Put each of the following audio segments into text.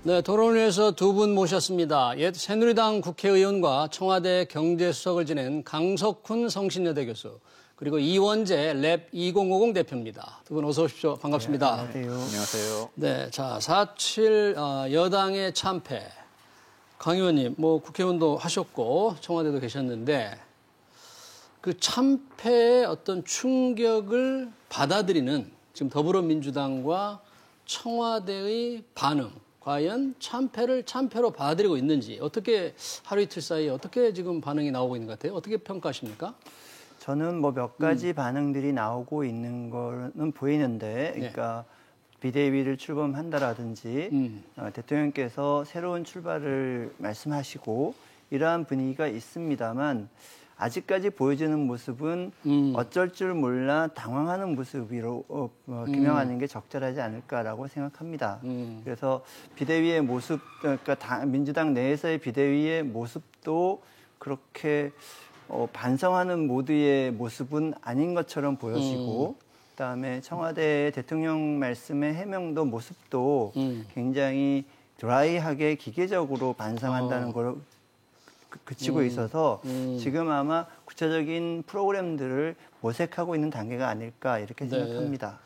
네, 토론회에서 두 분 모셨습니다. 옛 새누리당 국회의원과 청와대 경제수석을 지낸 강석훈 성신여대 교수, 그리고 이원재 랩 2050 대표입니다. 두 분 어서 오십시오. 반갑습니다. 네, 안녕하세요. 안녕하세요. 네, 자, 4.7 여당의 참패. 강 의원님, 뭐 국회의원도 하셨고 청와대도 계셨는데 그 참패의 어떤 충격을 받아들이는 지금 더불어민주당과 청와대의 반응, 과연 참패를 참패로 받아들이고 있는지, 어떻게 하루 이틀 사이에 어떻게 지금 반응이 나오고 있는 것 같아요? 어떻게 평가하십니까? 저는 뭐 몇 가지 반응들이 나오고 있는 거는 보이는데, 그러니까 비대위를 출범한다라든지 대통령께서 새로운 출발을 말씀하시고 이러한 분위기가 있습니다만 아직까지 보여지는 모습은 어쩔 줄 몰라 당황하는 모습으로 규명하는 게 적절하지 않을까라고 생각합니다. 그래서 비대위의 모습, 그러니까 민주당 내에서의 비대위의 모습도 그렇게 반성하는 모두의 모습은 아닌 것처럼 보여지고 그다음에 청와대 대통령 말씀의 해명도 모습도 굉장히 드라이하게 기계적으로 반성한다는 걸 그치고 있어서 지금 아마 구체적인 프로그램들을 모색하고 있는 단계가 아닐까 이렇게 생각합니다.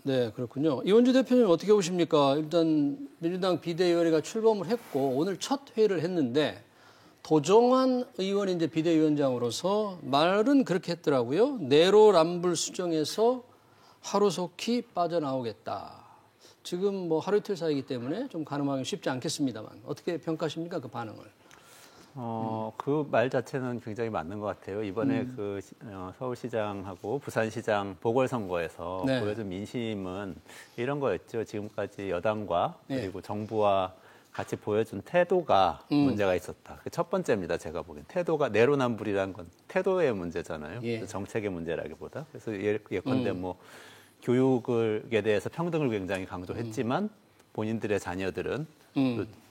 네, 그렇군요. 이원주 대표님 어떻게 보십니까? 일단 민주당 비대위원회가 출범을 했고 오늘 첫 회의를 했는데 도종환 의원이 이제 비대위원장으로서 말은 그렇게 했더라고요. 내로남불 수정에서 하루속히 빠져나오겠다. 지금 뭐 하루 이틀 사이기 때문에 좀 가늠하기 쉽지 않겠습니다만 어떻게 평가하십니까? 그 반응을? 그 말 자체는 굉장히 맞는 것 같아요. 이번에 서울시장하고 부산시장 보궐선거에서 보여준 민심은 이런 거였죠. 지금까지 여당과 그리고 정부와 같이 보여준 태도가 문제가 있었다. 그 첫 번째입니다. 제가 보기엔 태도가 내로남불이라는 건 태도의 문제잖아요. 정책의 문제라기보다. 그래서 예컨대 뭐 교육에 대해서 평등을 굉장히 강조했지만 본인들의 자녀들은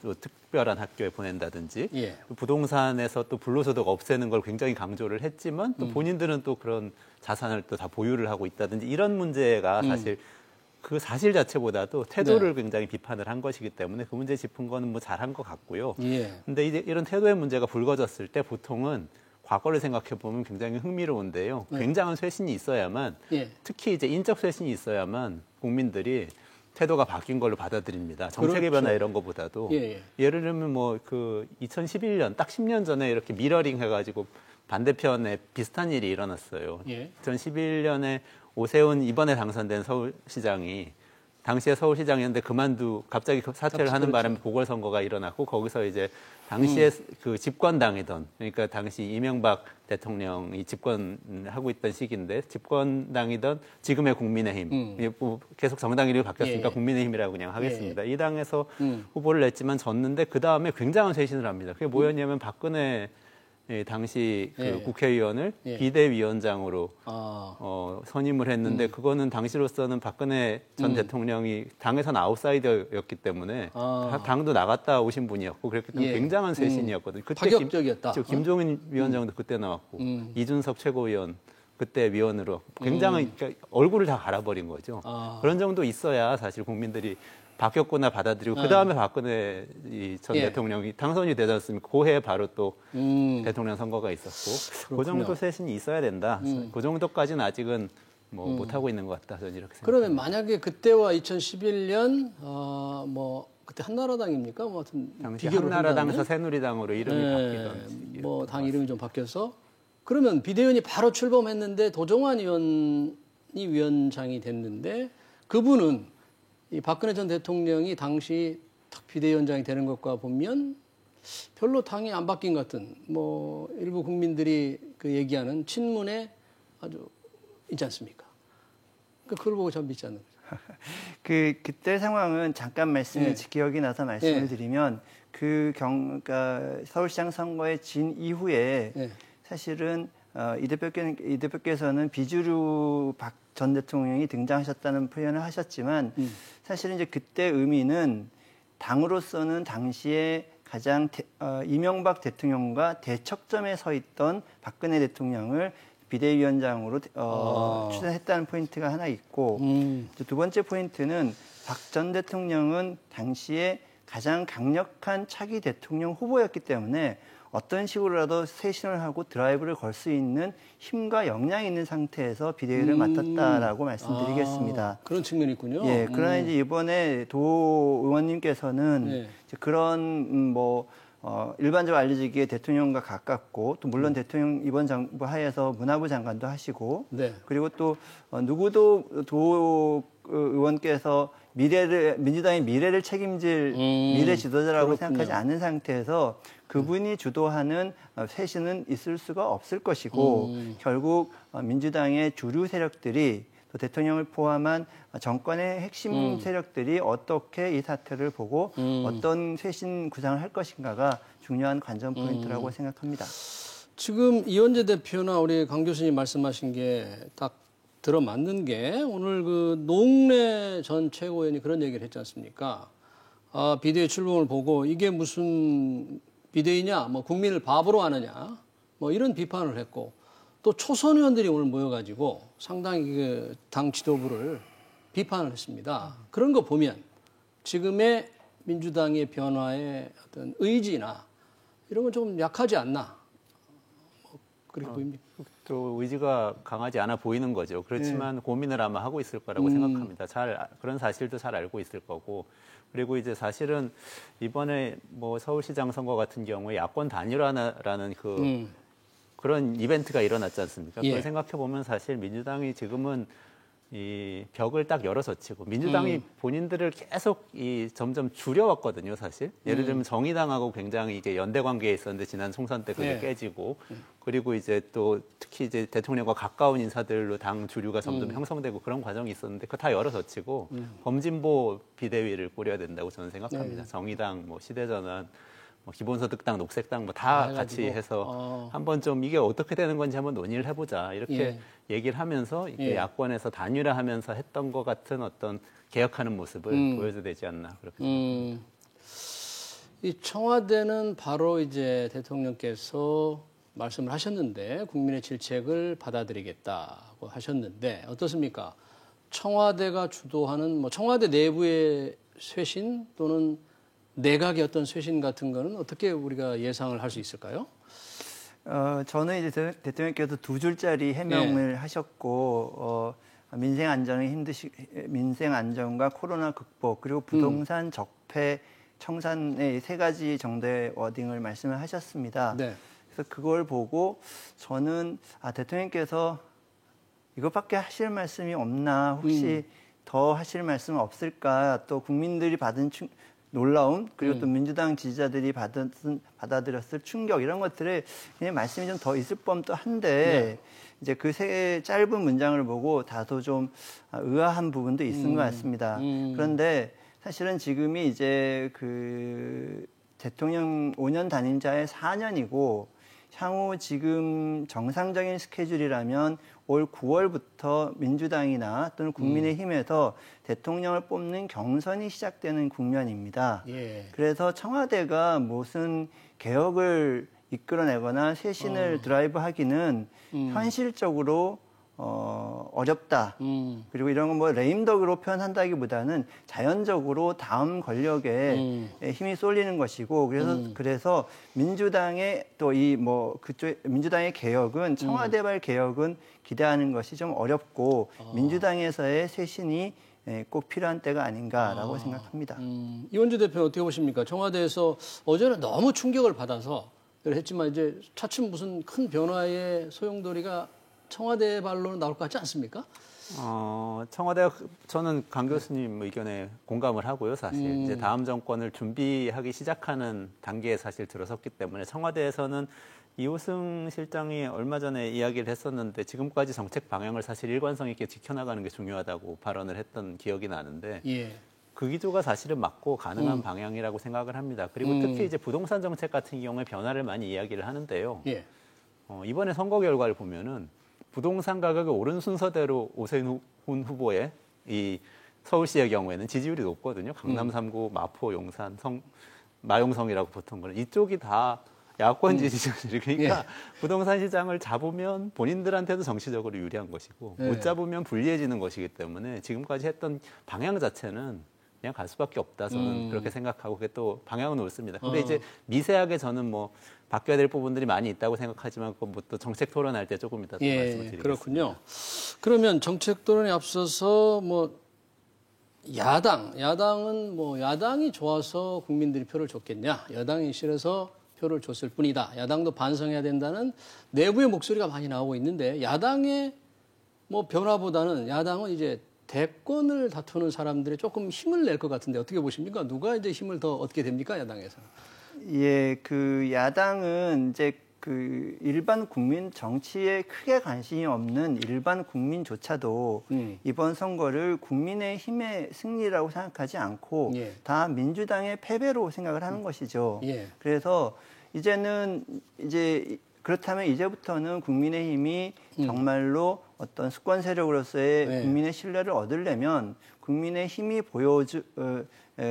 또 특별한 학교에 보낸다든지 부동산에서 또 불로소득 없애는 걸 굉장히 강조를 했지만 또 본인들은 또 그런 자산을 또 다 보유를 하고 있다든지 이런 문제가 사실 그 사실 자체보다도 태도를 굉장히 비판을 한 것이기 때문에 그 문제 짚은 거는 뭐 잘한 것 같고요. 근데 이제 이런 태도의 문제가 불거졌을 때 보통은 과거를 생각해 보면 굉장히 흥미로운데요. 굉장한 쇄신이 있어야만 특히 이제 인적 쇄신이 있어야만 국민들이 태도가 바뀐 걸로 받아들입니다. 정책의 변화 이런 것보다도 예를 들면 뭐 그 2011년 딱 10년 전에 이렇게 미러링 해가지고 반대편에 비슷한 일이 일어났어요. 2011년에 오세훈 이번에 당선된 서울시장이 당시에 서울시장이었는데 갑자기 사퇴를 하는 바람에 보궐선거가 일어났고 거기서 이제 당시에 그 집권당이던 그러니까 당시 이명박 대통령이 집권하고 있던 시기인데 집권당이던 지금의 국민의힘 계속 정당 이름이 바뀌었으니까 국민의힘이라고 그냥 하겠습니다. 이 당에서 후보를 냈지만 졌는데 그 다음에 굉장한 쇄신을 합니다. 그게 뭐였냐면 박근혜 당시 그 국회의원을 비대위원장으로 선임을 했는데 그거는 당시로서는 박근혜 전 대통령이 당에선 아웃사이더였기 때문에 당도 나갔다 오신 분이었고 그렇기 때문에 굉장한 쇄신이었거든요. 그때 파격적이었다. 김종인 위원장도 그때 나왔고 이준석 최고위원 그때 위원으로 굉장한 그러니까 얼굴을 다 갈아버린 거죠. 그런 정도 있어야 사실 국민들이 바뀌었구나 받아들이고 그다음에 박근혜 전 대통령이 당선이 되지 않습니까? 그 해에 바로 또 대통령 선거가 있었고 그 정도 쇄신이 있어야 된다. 그 정도까지는 아직은 뭐 못하고 있는 것 같다. 저는 이렇게 생각합니다. 그러면 만약에 그때와 2011년 뭐 그때 한나라당입니까? 뭐 하여튼 당시 한나라당에서 새누리당으로 이름이 바뀌던 뭐 당 이름이 좀 바뀌어서 그러면 비대위원이 바로 출범했는데 도종환 의원이 위원장이 됐는데 그분은 이 박근혜 전 대통령이 당시 탁 비대위원장이 되는 것과 보면 별로 당이 안 바뀐 것 같은 뭐 일부 국민들이 그 얘기하는 친문에 아주 있지 않습니까? 그걸 보고 전 믿지 않는 거죠. 그때 상황은 잠깐 기억이 나서 말씀을 드리면 그러니까 서울시장 선거에 진 이후에 사실은 이 대표께서는 비주류 박 전 대통령이 등장하셨다는 표현을 하셨지만 사실은 이제 그때 의미는 당으로서는 당시에 가장 이명박 대통령과 대척점에 서 있던 박근혜 대통령을 비대위원장으로 추천했다는 포인트가 하나 있고 두 번째 포인트는 박 전 대통령은 당시에 가장 강력한 차기 대통령 후보였기 때문에 어떤 식으로라도 쇄신을 하고 드라이브를 걸 수 있는 힘과 역량이 있는 상태에서 비대위를 맡았다라고 말씀드리겠습니다. 그런 측면이 있군요. 예, 그러나 이제 이번에 도 의원님께서는 이제 그런 일반적으로 알려지기에 대통령과 가깝고 또 물론 대통령 이번 정부 하에서 문화부 장관도 하시고 그리고 또 누구도 도 의원께서 민주당의 미래를 책임질 미래 지도자라고 생각하지 않는 상태에서 그분이 주도하는 쇄신은 있을 수가 없을 것이고 결국 민주당의 주류 세력들이 또 대통령을 포함한 정권의 핵심 세력들이 어떻게 이 사태를 보고 어떤 쇄신 구상을 할 것인가가 중요한 관전 포인트라고 생각합니다. 지금 이원재 대표나 우리 강 교수님 말씀하신 게 딱 들어맞는 게 오늘 그 노웅래 전 최고위원이 그런 얘기를 했지 않습니까? 비대위 출범을 보고 이게 무슨 비대위냐, 뭐 국민을 바보로 하느냐, 뭐 이런 비판을 했고 또 초선 의원들이 오늘 모여가지고 상당히 그 당 지도부를 비판을 했습니다. 그런 거 보면 지금의 민주당의 변화의 어떤 의지나 이런 건 좀 약하지 않나 그렇게 보입니다. 또 의지가 강하지 않아 보이는 거죠. 그렇지만 고민을 아마 하고 있을 거라고 생각합니다. 그런 사실도 잘 알고 있을 거고. 그리고 이제 사실은 이번에 뭐 서울시장 선거 같은 경우에 야권 단일화라는 그런 이벤트가 일어났지 않습니까? 그걸 생각해 보면 사실 민주당이 지금은 이 벽을 딱 열어젖히고 민주당이 본인들을 계속 점점 줄여왔거든요, 사실. 예를 들면 정의당하고 굉장히 이게 연대 관계에 있었는데 지난 총선 때 그게 깨지고 그리고 이제 또 특히 이제 대통령과 가까운 인사들로 당 주류가 점점 형성되고 그런 과정이 있었는데 그거 다 열어젖히고 범진보 비대위를 꾸려야 된다고 저는 생각합니다. 정의당, 뭐 시대전환, 기본소득당, 녹색당 뭐 다 같이 해서 한번 좀 이게 어떻게 되는 건지 한번 논의를 해보자 이렇게 얘기를 하면서 이게 야권에서 단일화하면서 했던 것 같은 어떤 개혁하는 모습을 보여줘야 되지 않나 그렇게 생각합니다. 이 청와대는 바로 이제 대통령께서 말씀을 하셨는데 국민의 질책을 받아들이겠다고 하셨는데 어떻습니까? 청와대가 주도하는 뭐 청와대 내부의 쇄신 또는 내각의 어떤 쇄신 같은 거는 어떻게 우리가 예상을 할 수 있을까요? 저는 이제 대통령께서 2줄짜리 해명을 하셨고 민생 안정과 코로나 극복 그리고 부동산 적폐 청산의 3가지 정도의 워딩을 말씀을 하셨습니다. 그래서 그걸 보고 저는 대통령께서 이것밖에 하실 말씀이 없나 혹시 더 하실 말씀 없을까 또 국민들이 받은 놀라움 그리고 또 민주당 지지자들이 받아들였을 충격 이런 것들에 그냥 말씀이 좀 더 있을 법도 한데 이제 그 짧은 문장을 보고 다소 좀 의아한 부분도 있은 것 같습니다. 그런데 사실은 지금이 이제 그 대통령 5년 단임자의 4년이고 향후 지금 정상적인 스케줄이라면 올 9월부터 민주당이나 또는 국민의힘에서 대통령을 뽑는 경선이 시작되는 국면입니다. 그래서 청와대가 무슨 개혁을 이끌어내거나 쇄신을 드라이브하기는 현실적으로 어렵다. 그리고 이런 건 뭐 레임덕으로 표현한다기보다는 자연적으로 다음 권력에 힘이 쏠리는 것이고 그래서 민주당의 또 민주당의 개혁은 청와대발 개혁은 기대하는 것이 좀 어렵고 민주당에서의 쇄신이 꼭 필요한 때가 아닌가라고 생각합니다. 이원재 대표 어떻게 보십니까? 청와대에서 어제는 너무 충격을 받아서 했지만 이제 차츰 무슨 큰 변화의 소용돌이가 청와대 발로는 나올 것 같지 않습니까? 청와대가 저는 강 교수님 의견에 공감을 하고요. 사실 이제 다음 정권을 준비하기 시작하는 단계에 사실 들어섰기 때문에 청와대에서는 이호승 실장이 얼마 전에 이야기를 했었는데 지금까지 정책 방향을 사실 일관성 있게 지켜나가는 게 중요하다고 발언을 했던 기억이 나는데 그 기조가 사실은 맞고 가능한 방향이라고 생각을 합니다. 그리고 특히 이제 부동산 정책 같은 경우에 변화를 많이 이야기를 하는데요. 이번에 선거 결과를 보면은 부동산 가격이 오른 순서대로 오세훈 후보의 이 서울시의 경우에는 지지율이 높거든요. 강남 3구, 마포, 용산, 마용성이라고 보통 거는 이쪽이 다 야권 지지자들이 그러니까 부동산 시장을 잡으면 본인들한테도 정치적으로 유리한 것이고 못 잡으면 불리해지는 것이기 때문에 지금까지 했던 방향 자체는 그냥 갈 수밖에 없다. 저는 그렇게 생각하고 그게 또 방향은 옳습니다. 근데 이제 미세하게 저는 뭐 바뀌어야 될 부분들이 많이 있다고 생각하지만 뭐 또 정책 토론할 때 조금 이따 또 말씀드리겠습니다. 그렇군요. 그러면 정책 토론에 앞서서 뭐 야당은 뭐 야당이 좋아서 국민들이 표를 줬겠냐, 여당이 싫어서 표를 줬을 뿐이다. 야당도 반성해야 된다는 내부의 목소리가 많이 나오고 있는데 야당의 뭐 변화보다는 야당은 이제 대권을 다투는 사람들이 조금 힘을 낼 것 같은데 어떻게 보십니까? 누가 이제 힘을 더 얻게 됩니까? 야당에서? 예, 그 야당은 이제 그 일반 국민 정치에 크게 관심이 없는 일반 국민조차도 이번 선거를 국민의힘의 승리라고 생각하지 않고 다 민주당의 패배로 생각을 하는 것이죠. 그래서 이제는 이제 그렇다면 이제부터는 국민의힘이 정말로 어떤 수권 세력으로서의 국민의 신뢰를 얻으려면 국민의힘이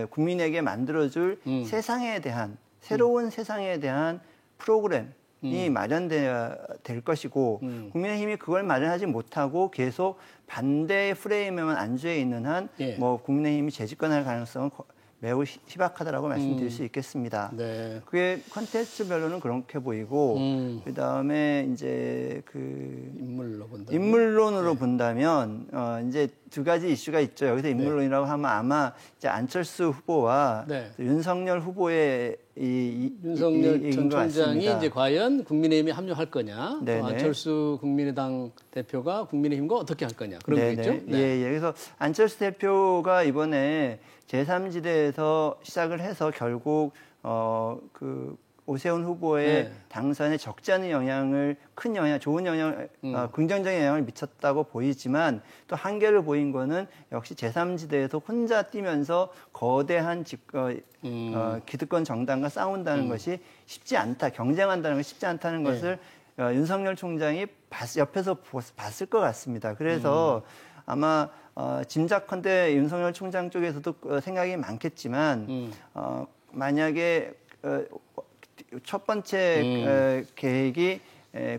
국민에게 만들어줄 세상에 대한 새로운 세상에 대한 프로그램이 마련돼야 될 것이고 국민의힘이 그걸 마련하지 못하고 계속 반대의 프레임에만 안주해 있는 한 뭐 국민의힘이 재집권할 가능성은 매우 희박하다라고 말씀드릴 수 있겠습니다. 네. 그게 컨텐츠별로는 그렇게 보이고 그 다음에 이제 그 인물론으로 본다면 이제 두 가지 이슈가 있죠. 여기서 인물론이라고 하면 아마 이제 안철수 후보와 윤석열 후보의 윤석열 전 총장이 이제 과연 국민의힘에 합류할 거냐, 또 안철수 국민의당 대표가 국민의힘과 어떻게 할 거냐 그런 거겠죠. 예. 그래서 안철수 대표가 이번에 제3지대에서 시작을 해서 결국 그 오세훈 후보의 당선에 적지 않은 영향을 좋은 영향, 긍정적인 영향을 미쳤다고 보이지만 또 한계를 보인 거는 역시 제3지대에서 혼자 뛰면서 거대한 기득권 정당과 싸운다는 것이 쉽지 않다, 경쟁한다는 것이 쉽지 않다는 것을 윤석열 총장이 옆에서 봤을 것 같습니다. 그래서 아마 짐작컨대 윤석열 총장 쪽에서도 생각이 많겠지만 만약에 첫 번째 계획이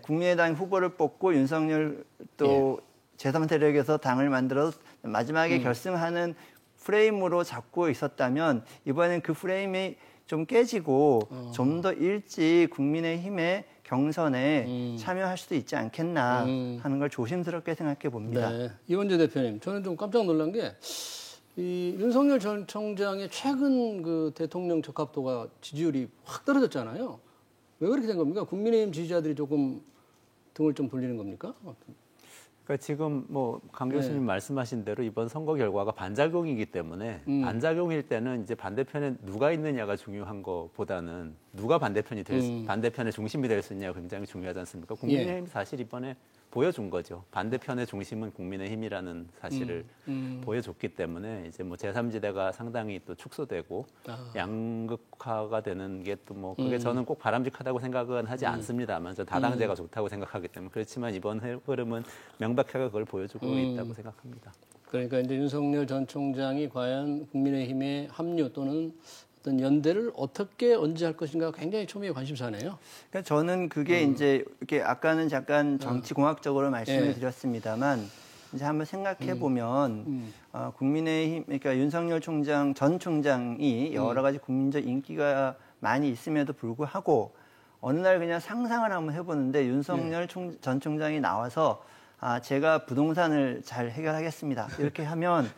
국민의당 후보를 뽑고 윤석열 또 제3세력에서 당을 만들어서 마지막에 결승하는 프레임으로 잡고 있었다면 이번엔 그 프레임이 좀 깨지고 좀 더 일찍 국민의힘의 경선에 참여할 수도 있지 않겠나 하는 걸 조심스럽게 생각해 봅니다. 네. 이원재 대표님, 저는 좀 깜짝 놀란 게 이 윤석열 전 총장의 최근 그 대통령 적합도가 지지율이 확 떨어졌잖아요. 왜 그렇게 된 겁니까? 국민의힘 지지자들이 조금 등을 좀 돌리는 겁니까? 그러니까 지금 뭐 강 교수님 말씀하신 대로 이번 선거 결과가 반작용이기 때문에 반작용일 때는 이제 반대편에 누가 있느냐가 중요한 것보다는 누가 반대편의 중심이 될 수 있냐가 굉장히 중요하지 않습니까? 국민의힘 사실 이번에 보여준 거죠. 반대편의 중심은 국민의힘이라는 사실을 보여줬기 때문에 이제 뭐 제3지대가 상당히 또 축소되고 양극화가 되는 게 또 뭐 그게 저는 꼭 바람직하다고 생각은 하지 않습니다만 저 다당제가 좋다고 생각하기 때문에 그렇지만 이번 흐름은 명백하게 그걸 보여주고 있다고 생각합니다. 그러니까 이제 윤석열 전 총장이 과연 국민의힘에 합류 또는 어떤 연대를 어떻게 언제 할 것인가 굉장히 초미의 관심사네요. 그러니까 저는 그게 이제 이렇게 아까는 잠깐 정치공학적으로 말씀을 드렸습니다만 이제 한번 생각해 보면 국민의힘 그러니까 윤석열 전 총장이 여러 가지 국민적 인기가 많이 있음에도 불구하고 어느 날 그냥 상상을 한번 해보는데 윤석열 전 총장이 나와서 제가 부동산을 잘 해결하겠습니다. 이렇게 하면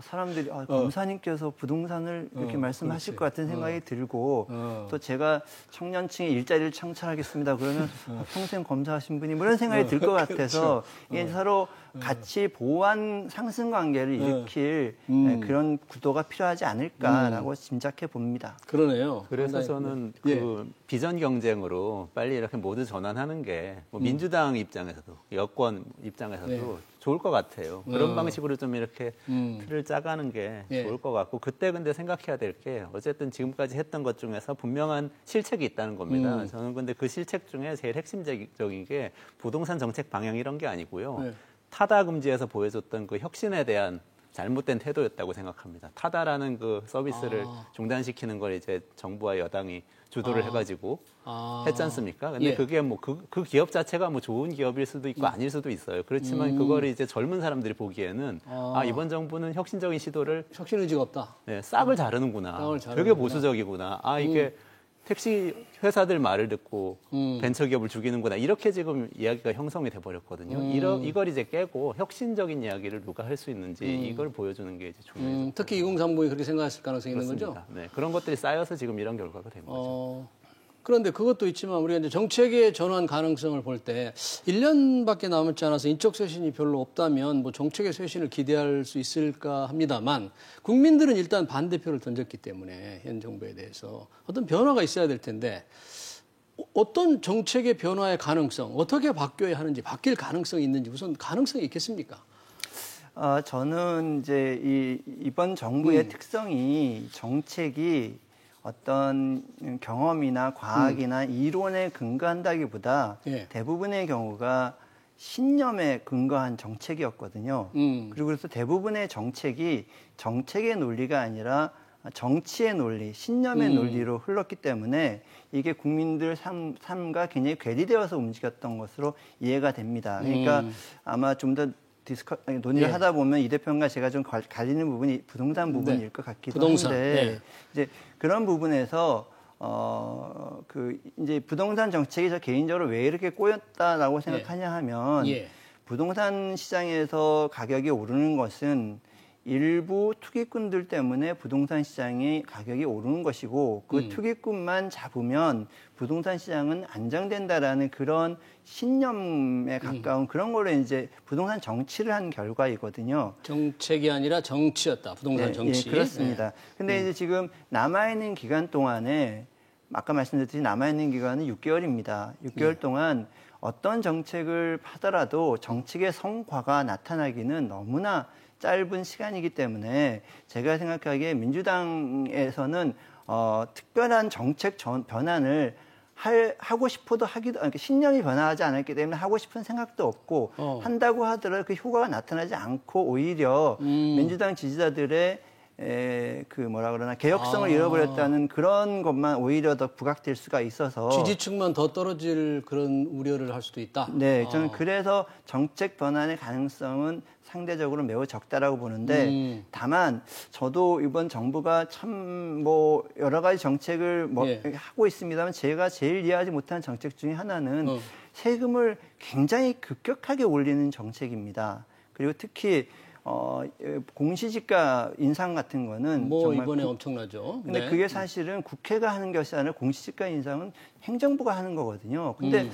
사람들이 검사님께서 부동산을 이렇게 말씀하실 것 같은 생각이 들고 또 제가 청년층의 일자리를 창출하겠습니다. 그러면 평생 검사하신 분이 뭐 이런 생각이 들 것 같아서 이게 서로 같이 보완 상승 관계를 일으킬 그런 구도가 필요하지 않을까라고 짐작해 봅니다. 그러네요. 그래서 저는 그 비전 경쟁으로 빨리 이렇게 모두 전환하는 게 뭐 민주당 입장에서도 여권 입장에서도 좋을 것 같아요. 그런 방식으로 좀 이렇게 틀을 짜가는 게 좋을 것 같고 그때 근데 생각해야 될 게 어쨌든 지금까지 했던 것 중에서 분명한 실책이 있다는 겁니다. 저는 근데 그 실책 중에 제일 핵심적인 게 부동산 정책 방향 이런 게 아니고요. 타다 금지에서 보여줬던 그 혁신에 대한 잘못된 태도였다고 생각합니다. 타다라는 그 서비스를 중단시키는 걸 이제 정부와 여당이 주도를 해가지고 했지 않습니까? 근데 예. 그게 뭐 그 기업 자체가 뭐 좋은 기업일 수도 있고 아닐 수도 있어요. 그렇지만 그거를 이제 젊은 사람들이 보기에는 이번 정부는 혁신적인 시도를 혁신 의지가 없다. 네, 싹을 자르는구나. 되게 보수적이구나. 이게 택시 회사들 말을 듣고 벤처기업을 죽이는구나. 이렇게 지금 이야기가 형성이 돼버렸거든요. 이걸 이제 깨고 혁신적인 이야기를 누가 할 수 있는지 이걸 보여주는 게 이제 중요해요. 특히 2030이 그렇게 생각했을 가능성이 그렇습니다. 있는 거죠? 네, 그런 것들이 쌓여서 지금 이런 결과가 된 거죠. 그런데 그것도 있지만 우리가 이제 정책의 전환 가능성을 볼 때 1년밖에 남지 않아서 인적 쇄신이 별로 없다면 뭐 정책의 쇄신을 기대할 수 있을까 합니다만 국민들은 일단 반대표를 던졌기 때문에 현 정부에 대해서 어떤 변화가 있어야 될 텐데 어떤 정책의 변화의 가능성, 어떻게 바뀌어야 하는지, 바뀔 가능성이 있는지 우선 가능성이 있겠습니까? 저는 이제 이번 정부의 특성이 정책이 어떤 경험이나 과학이나 이론에 근거한다기보다 대부분의 경우가 신념에 근거한 정책이었거든요. 그리고 그래서 대부분의 정책이 정책의 논리가 아니라 정치의 논리, 신념의 논리로 흘렀기 때문에 이게 국민들 삶과 굉장히 괴리되어서 움직였던 것으로 이해가 됩니다. 그러니까 아마 좀 더 논의를 하다 보면 이 대표님과 제가 좀 갈리는 부분이 부동산 부분일 것 같기도 한데 이제 그런 부분에서 이제 부동산 정책이 저 개인적으로 왜 이렇게 꼬였다라고 생각하냐 하면 부동산 시장에서 가격이 오르는 것은 일부 투기꾼들 때문에 부동산 시장의 가격이 오르는 것이고 그 투기꾼만 잡으면 부동산 시장은 안정된다라는 그런 신념에 가까운 그런 걸로 이제 부동산 정치를 한 결과이거든요. 정책이 아니라 정치였다. 부동산 정치. 그렇습니다. 근데 이제 지금 남아있는 기간 동안에 아까 말씀드렸듯이 남아있는 기간은 6개월입니다. 6개월 동안 어떤 정책을 하더라도 정책의 성과가 나타나기는 너무나 짧은 시간이기 때문에 제가 생각하기에 민주당에서는 특별한 정책 변환을 하고 싶어도 신념이 변화하지 않았기 때문에 하고 싶은 생각도 없고 한다고 하더라도 그 효과가 나타나지 않고 오히려 민주당 지지자들의 개혁성을 잃어버렸다는 그런 것만 오히려 더 부각될 수가 있어서 지지층만 더 떨어질 그런 우려를 할 수도 있다. 네, 저는 그래서 정책 변환의 가능성은 상대적으로 매우 적다라고 보는데 다만 저도 이번 정부가 참 뭐 여러 가지 정책을 하고 있습니다만 제가 제일 이해하지 못하는 정책 중에 하나는 세금을 굉장히 급격하게 올리는 정책입니다. 그리고 특히 공시지가 인상 같은 거는 정말 이번에 엄청나죠. 근데 그게 사실은 국회가 하는 것이 아니라 공시지가 인상은 행정부가 하는 거거든요. 근데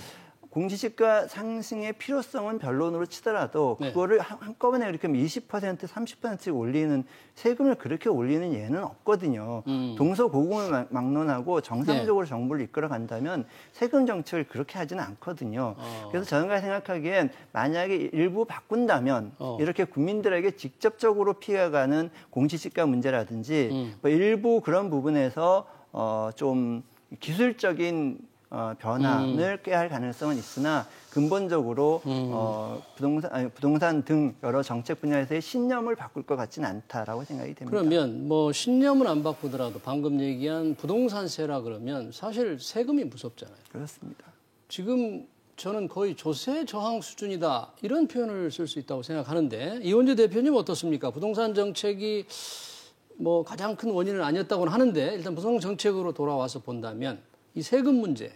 공시지가 상승의 필요성은 변론으로 치더라도 그거를 한꺼번에 이렇게 20%, 30%씩 올리는 세금을 그렇게 올리는 예는 없거든요. 동서고금을 막론하고 정상적으로 정부를 이끌어 간다면 세금 정책을 그렇게 하지는 않거든요. 그래서 저는 생각하기엔 만약에 일부 바꾼다면 이렇게 국민들에게 직접적으로 피해가는 공시지가 문제라든지 일부 그런 부분에서 좀 기술적인 변화를 꾀할 가능성은 있으나 근본적으로 부동산 등 여러 정책 분야에서의 신념을 바꿀 것 같지는 않다라고 생각이 됩니다. 그러면 뭐 신념은 안 바꾸더라도 방금 얘기한 부동산세라 그러면 사실 세금이 무섭잖아요. 그렇습니다. 지금 저는 거의 조세 저항 수준이다 이런 표현을 쓸 수 있다고 생각하는데 이원재 대표님 어떻습니까? 부동산 정책이 뭐 가장 큰 원인은 아니었다고는 하는데 일단 부동산 정책으로 돌아와서 본다면 이 세금 문제,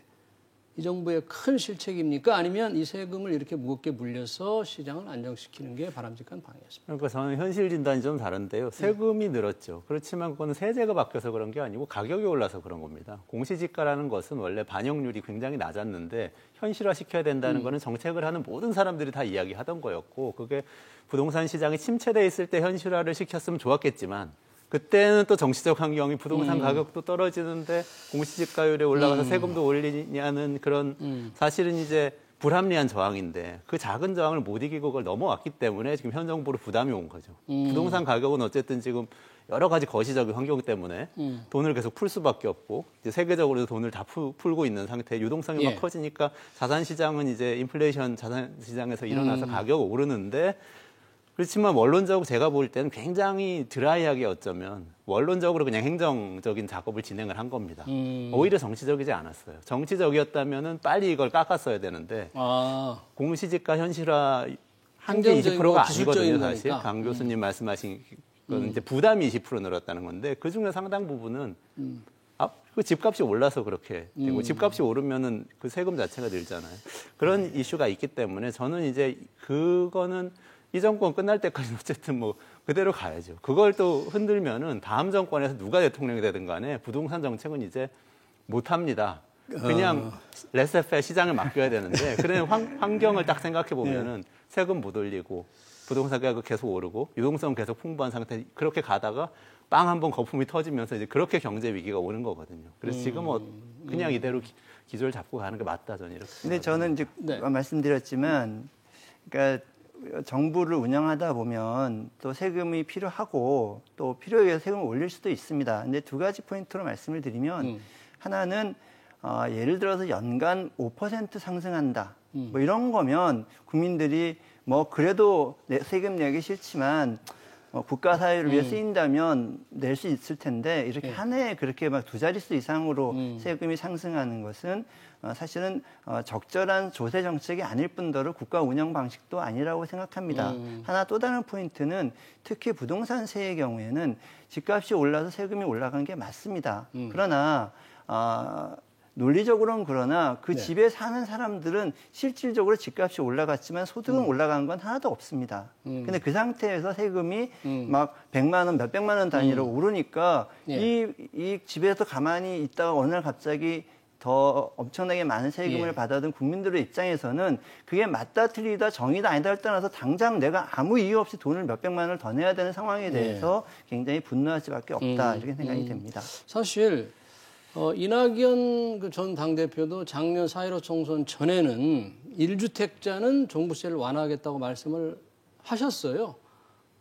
이 정부의 큰 실책입니까? 아니면 이 세금을 이렇게 무겁게 물려서 시장을 안정시키는 게 바람직한 방향이었습니까? 그러니까 저는 현실 진단이 좀 다른데요. 세금이 늘었죠. 그렇지만 그거는 세제가 바뀌어서 그런 게 아니고 가격이 올라서 그런 겁니다. 공시지가라는 것은 원래 반영률이 굉장히 낮았는데 현실화시켜야 된다는 거는 정책을 하는 모든 사람들이 다 이야기하던 거였고 그게 부동산 시장이 침체돼 있을 때 현실화를 시켰으면 좋았겠지만 그때는 또 정치적 환경이 부동산 가격도 떨어지는데 공시지가율에 올라가서 세금도 올리냐는 그런 사실은 이제 불합리한 저항인데 그 작은 저항을 못 이기고 그걸 넘어왔기 때문에 지금 현 정부로 부담이 온 거죠. 부동산 가격은 어쨌든 지금 여러 가지 거시적인 환경 때문에 돈을 계속 풀 수밖에 없고 이제 세계적으로도 돈을 다 풀고 있는 상태, 유동성이 막 커지니까 자산 시장은 이제 인플레이션 자산 시장에서 일어나서 가격이 오르는데 그렇지만 원론적으로 제가 볼 때는 굉장히 드라이하게 어쩌면 원론적으로 그냥 행정적인 작업을 진행을 한 겁니다. 오히려 정치적이지 않았어요. 정치적이었다면은 빨리 이걸 깎았어야 되는데 공시지가 현실화 한계 20%가 아니거든요, 사실. 강 교수님 말씀하신 건 이제 부담이 20% 늘었다는 건데 그 중에 상당 부분은 그 집값이 올라서 그렇게 되고 집값이 오르면은 그 세금 자체가 늘잖아요. 그런 이슈가 있기 때문에 저는 이제 그거는 이 정권 끝날 때까지는 어쨌든 뭐 그대로 가야죠. 그걸 또 흔들면은 다음 정권에서 누가 대통령이 되든 간에 부동산 정책은 이제 못 합니다. 그냥 레세페 시장을 맡겨야 되는데 그런 환경을 딱 생각해 보면은 세금 못 올리고 부동산 가격 계속 오르고 유동성 계속 풍부한 상태 그렇게 가다가 빵 한번 거품이 터지면서 이제 그렇게 경제 위기가 오는 거거든요. 그래서 지금은 그냥 이대로 기조를 잡고 가는 게 맞다 저는 이렇게. 근데 저는 이제 말씀드렸지만, 그러니까 정부를 운영하다 보면 또 세금이 필요하고 또 필요에 의해서 세금을 올릴 수도 있습니다. 근데 두 가지 포인트로 말씀을 드리면 하나는 예를 들어서 연간 5% 상승한다. 뭐 이런 거면 국민들이 뭐 그래도 세금 내기 싫지만 국가 사회를 위해 쓰인다면 낼 수 있을 텐데 이렇게 한 해에 그렇게 막 두 자릿수 이상으로 세금이 상승하는 것은 사실은 적절한 조세 정책이 아닐 뿐더러 국가 운영 방식도 아니라고 생각합니다. 하나 또 다른 포인트는 특히 부동산세의 경우에는 집값이 올라서 세금이 올라간 게 맞습니다. 그러나 논리적으로는 그러나 그 집에 사는 사람들은 실질적으로 집값이 올라갔지만 소득은 올라간 건 하나도 없습니다. 근데 그 상태에서 세금이 막 100만 원, 몇백만 원 단위로 오르니까 이 집에서 가만히 있다가 어느 날 갑자기 더 엄청나게 많은 세금을 받아든 국민들의 입장에서는 그게 맞다 틀리다 정의다 아니다 떠나서 당장 내가 아무 이유 없이 돈을 몇백만 원을 더 내야 되는 상황에 대해서 굉장히 분노할 수밖에 없다 이렇게 생각이 됩니다. 사실 이낙연 그 전 당대표도 작년 4.15 총선 전에는 1주택자는 종부세를 완화하겠다고 말씀을 하셨어요.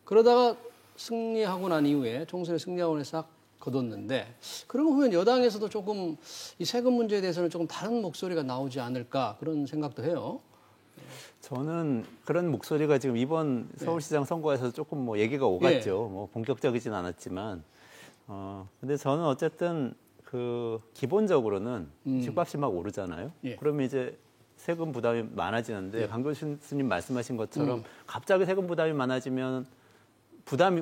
그러다가 승리하고 난 이후에 총선에 승리하고 나서 싹 거뒀는데 그런 거 보면 여당에서도 조금 이 세금 문제에 대해서는 조금 다른 목소리가 나오지 않을까 그런 생각도 해요. 저는 그런 목소리가 지금 이번 서울시장 선거에서 조금 뭐 얘기가 오갔죠. 뭐 본격적이진 않았지만 근데 저는 어쨌든 그 기본적으로는 집값이 막 오르잖아요. 그러면 이제 세금 부담이 많아지는데 강 교수님 말씀하신 것처럼 갑자기 세금 부담이 많아지면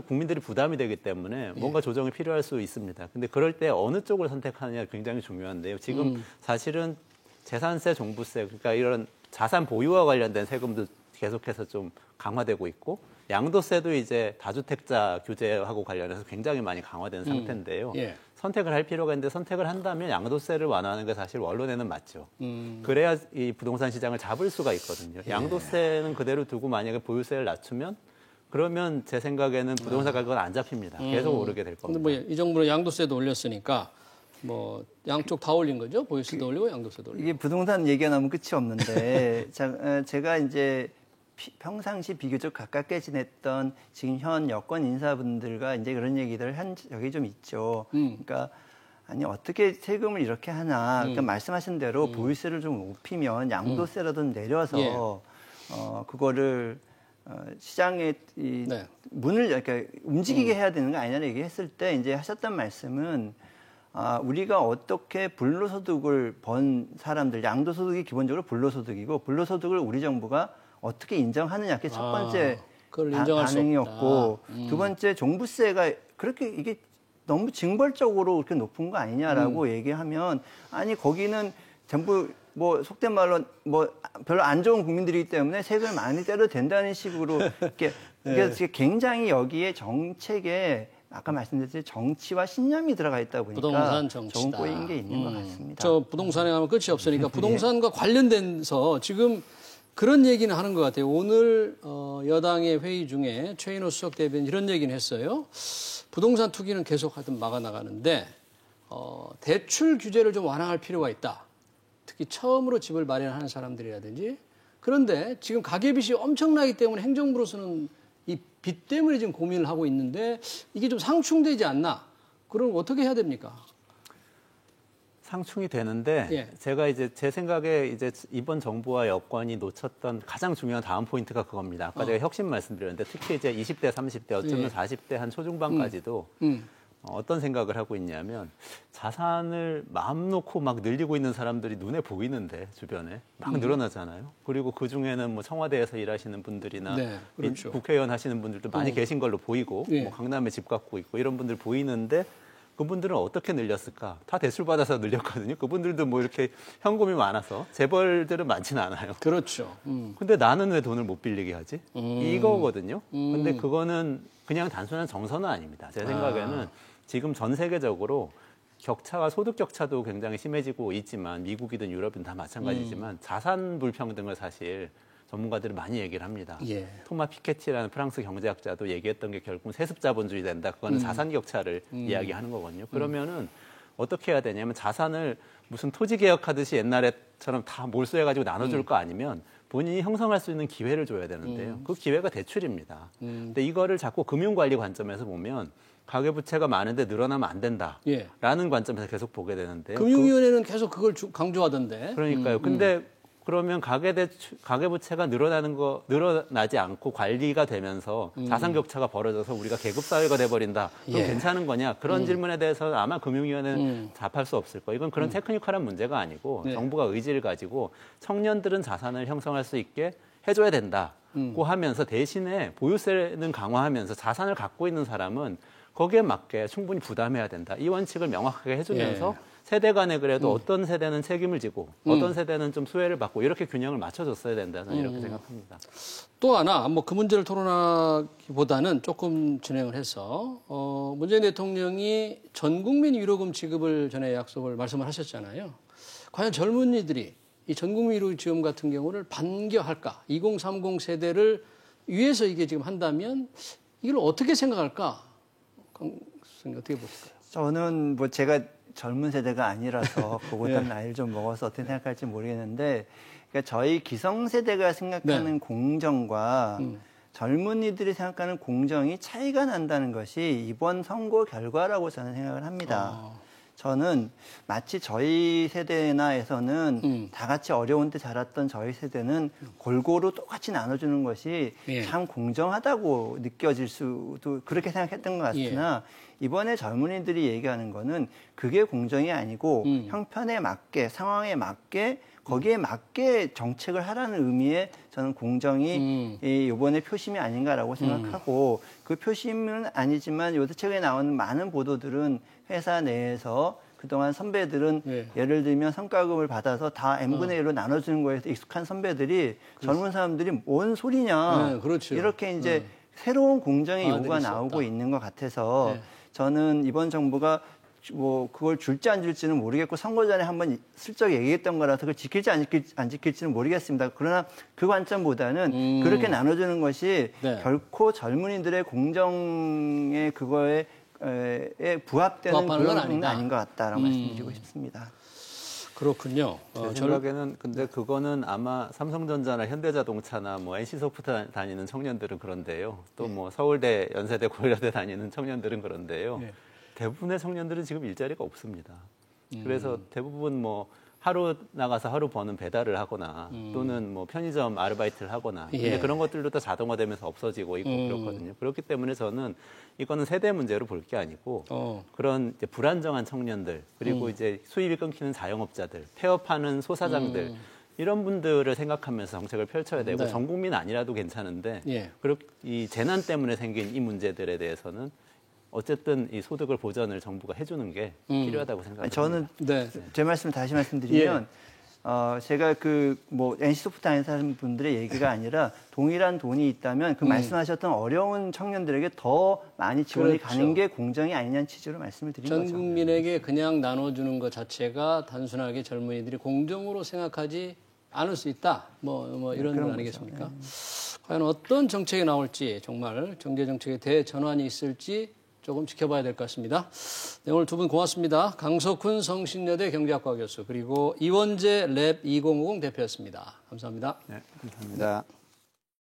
국민들이 부담이 되기 때문에 뭔가 조정이 필요할 수 있습니다. 근데 그럴 때 어느 쪽을 선택하느냐 굉장히 중요한데요. 지금 사실은 재산세, 종부세, 그러니까 이런 자산 보유와 관련된 세금도 계속해서 좀 강화되고 있고 양도세도 이제 다주택자 규제하고 관련해서 굉장히 많이 강화된 상태인데요. 선택을 할 필요가 있는데 선택을 한다면 양도세를 완화하는 게 사실 원론에는 맞죠. 그래야 이 부동산 시장을 잡을 수가 있거든요. 양도세는 그대로 두고 만약에 보유세를 낮추면 그러면 제 생각에는 부동산 가격은 안 잡힙니다. 계속 오르게 될 겁니다. 근데 뭐 이 정부는 양도세도 올렸으니까 뭐 양쪽 다 올린 거죠? 보유세도 올리고 양도세도 올리고. 이게 부동산 얘기가 나면 끝이 없는데 제가 이제 평상시 비교적 가깝게 지냈던 지금 현 여권 인사분들과 이제 그런 얘기들을 한 적이 좀 있죠. 그러니까 아니 어떻게 세금을 이렇게 하나? 그러니까 말씀하신 대로 보유세를 좀 높이면 양도세라도 내려서 그거를 시장의 이 문을 이렇게 움직이게 해야 되는 거 아니냐는 얘기했을 때 이제 하셨던 말씀은 우리가 어떻게 불로소득을 번 사람들, 양도소득이 기본적으로 불로소득이고 불로소득을 우리 정부가 어떻게 인정하느냐 그게 첫 번째 반응이었고 두 번째 종부세가 그렇게 이게 너무 징벌적으로 그렇게 높은 거 아니냐라고 얘기하면 아니 거기는 전부 뭐 속된 말로 뭐 별로 안 좋은 국민들이기 때문에 세금을 많이 떼도 된다는 식으로 이렇게 굉장히 여기에 정책에 아까 말씀드렸듯이 정치와 신념이 들어가 있다 보니까 부동산 정치다. 조금 꼬인 게 있는 것 같습니다. 저 부동산에 가면 끝이 없으니까 부동산과 관련돼서 지금 그런 얘기는 하는 것 같아요. 오늘 여당의 회의 중에 최인호 수석 대변인 이런 얘기는 했어요. 부동산 투기는 계속 하여튼 막아나가는데 대출 규제를 좀 완화할 필요가 있다. 특히 처음으로 집을 마련하는 사람들이라든지. 그런데 지금 가계빚이 엄청나기 때문에 행정부로서는 이 빚 때문에 지금 고민을 하고 있는데 이게 좀 상충되지 않나? 그럼 어떻게 해야 됩니까? 상충이 되는데 예. 제가 이제 제 생각에 이제 이번 정부와 여권이 놓쳤던 가장 중요한 다음 포인트가 그겁니다. 아까 제가 혁신 말씀드렸는데 특히 이제 20대, 30대 어쩌면 40대 한 초중반까지도 어떤 생각을 하고 있냐면 자산을 마음 놓고 막 늘리고 있는 사람들이 눈에 보이는데 주변에 막 늘어나잖아요. 그리고 그 중에는 뭐 청와대에서 일하시는 분들이나 네, 그렇죠. 국회의원 하시는 분들도 많이 계신 걸로 보이고 예. 뭐 강남에 집 갖고 있고 이런 분들 보이는데 그분들은 어떻게 늘렸을까? 다 대출 받아서 늘렸거든요. 그분들도 뭐 이렇게 현금이 많아서 재벌들은 많지는 않아요. 그렇죠. 근데 나는 왜 돈을 못 빌리게 하지? 이거거든요. 근데 그거는 그냥 단순한 정서는 아닙니다. 제 생각에는 지금 전 세계적으로 격차가 소득 격차도 굉장히 심해지고 있지만 미국이든 유럽이든 다 마찬가지지만 자산 불평등을 사실 전문가들이 많이 얘기를 합니다. 예. 토마 피케티라는 프랑스 경제학자도 얘기했던 게 결국 세습 자본주의 된다. 그거는 자산 격차를 이야기하는 거거든요. 그러면은 어떻게 해야 되냐면 자산을 무슨 토지 개혁하듯이 옛날에처럼 다 몰수해가지고 나눠줄 거 아니면 본인이 형성할 수 있는 기회를 줘야 되는데요. 그 기회가 대출입니다. 근데 이거를 자꾸 금융관리 관점에서 보면 가계부채가 많은데 늘어나면 안 된다라는 예. 관점에서 계속 보게 되는데요. 금융위원회는 계속 그걸 강조하던데. 그러니까요. 근데 그러면 가계부채가 늘어나지 않고 관리가 되면서 자산 격차가 벌어져서 우리가 계급 사회가 돼버린다. 그럼 예. 괜찮은 거냐? 그런 질문에 대해서 아마 금융위원회는 답할 수 없을 거예요. 이건 그런 테크니컬한 문제가 아니고 네. 정부가 의지를 가지고 청년들은 자산을 형성할 수 있게 해줘야 된다고 하면서 대신에 보유세는 강화하면서 자산을 갖고 있는 사람은 거기에 맞게 충분히 부담해야 된다. 이 원칙을 명확하게 해주면서 예. 세대 간에 그래도 어떤 세대는 책임을 지고 어떤 세대는 좀 수혜를 받고 이렇게 균형을 맞춰줬어야 된다. 저는 이렇게 생각합니다. 또 하나 뭐 그 문제를 토론하기보다는 조금 진행을 해서 문재인 대통령이 전 국민 위로금 지급을 전에 말씀을 하셨잖아요. 과연 젊은이들이 이 전 국민 위로금 지급 같은 경우를 반겨할까? 2030 세대를 위해서 이게 지금 한다면 이걸 어떻게 생각할까? 어떻게 보실까요? 저는 뭐 제가 젊은 세대가 아니라서 그보다는 나이를 좀 먹어서 어떻게 생각할지 모르겠는데, 그러니까 저희 기성세대가 생각하는 공정과 젊은이들이 생각하는 공정이 차이가 난다는 것이 이번 선거 결과라고 저는 생각을 합니다. 저는 마치 저희 세대나에서는 다 같이 어려운 때 자랐던 저희 세대는 골고루 똑같이 나눠주는 것이 참 공정하다고 느껴질 수도 그렇게 생각했던 것 같으나 이번에 젊은이들이 얘기하는 거는 그게 공정이 아니고 형편에 맞게 상황에 맞게 거기에 맞게 정책을 하라는 의미의 저는 공정이 이번에 표심이 아닌가라고 생각하고 그 표심은 아니지만 요새 최근에 나오는 많은 보도들은 회사 내에서 그동안 선배들은 예를 들면 성과급을 받아서 다 N분의 1로 나눠주는 거에서 익숙한 선배들이 젊은 사람들이 뭔 소리냐 그렇죠. 이렇게 이제 새로운 공정의 요구가 나오고 있는 것 같아서 저는 이번 정부가 뭐 그걸 줄지 안 줄지는 모르겠고 선거 전에 한번 슬쩍 얘기했던 거라서 그걸 지킬지 안 지킬지는 모르겠습니다. 그러나 그 관점보다는 그렇게 나눠주는 것이 결코 젊은이들의 공정의 그거에 부합되는 그런 건 아닌 것 같다라고 말씀드리고 싶습니다. 그렇군요. 제 생각에는 근데 그거는 아마 삼성전자나 현대자동차나 뭐 NC소프트 다니는 청년들은 그런데요. 또 뭐 서울대, 연세대, 고려대 다니는 청년들은 그런데요. 대부분의 청년들은 지금 일자리가 없습니다. 그래서 대부분 뭐 하루 나가서 하루 버는 배달을 하거나 또는 뭐 편의점 아르바이트를 하거나 근데 그런 것들도 다 자동화되면서 없어지고 있고 그렇거든요. 그렇기 때문에 저는 이거는 세대 문제로 볼 게 아니고 그런 이제 불안정한 청년들 그리고 이제 수입이 끊기는 자영업자들, 폐업하는 소사장들 이런 분들을 생각하면서 정책을 펼쳐야 되고 전 국민 아니라도 괜찮은데 이 재난 때문에 생긴 이 문제들에 대해서는 어쨌든 이 소득을 보전을 정부가 해주는 게 필요하다고 생각합니다. 저는 제 말씀을 다시 말씀드리면 제가 그 뭐 NC소프트 다니는 분들의 얘기가 아니라 동일한 돈이 있다면 그 말씀하셨던 어려운 청년들에게 더 많이 지원이 가는 게 공정이 아니냐는 취지로 말씀을 드린 거죠. 전 국민에게 그냥 나눠주는 것 자체가 단순하게 젊은이들이 공정으로 생각하지 않을 수 있다. 뭐 이런 건 아니겠습니까? 과연 어떤 정책이 나올지 정말 경제정책의 대전환이 있을지 조금 지켜봐야 될 것 같습니다. 네, 오늘 두 분 고맙습니다. 강석훈 성신여대 경제학과 교수 그리고 이원재 랩 2050 대표였습니다. 감사합니다. 네, 감사합니다.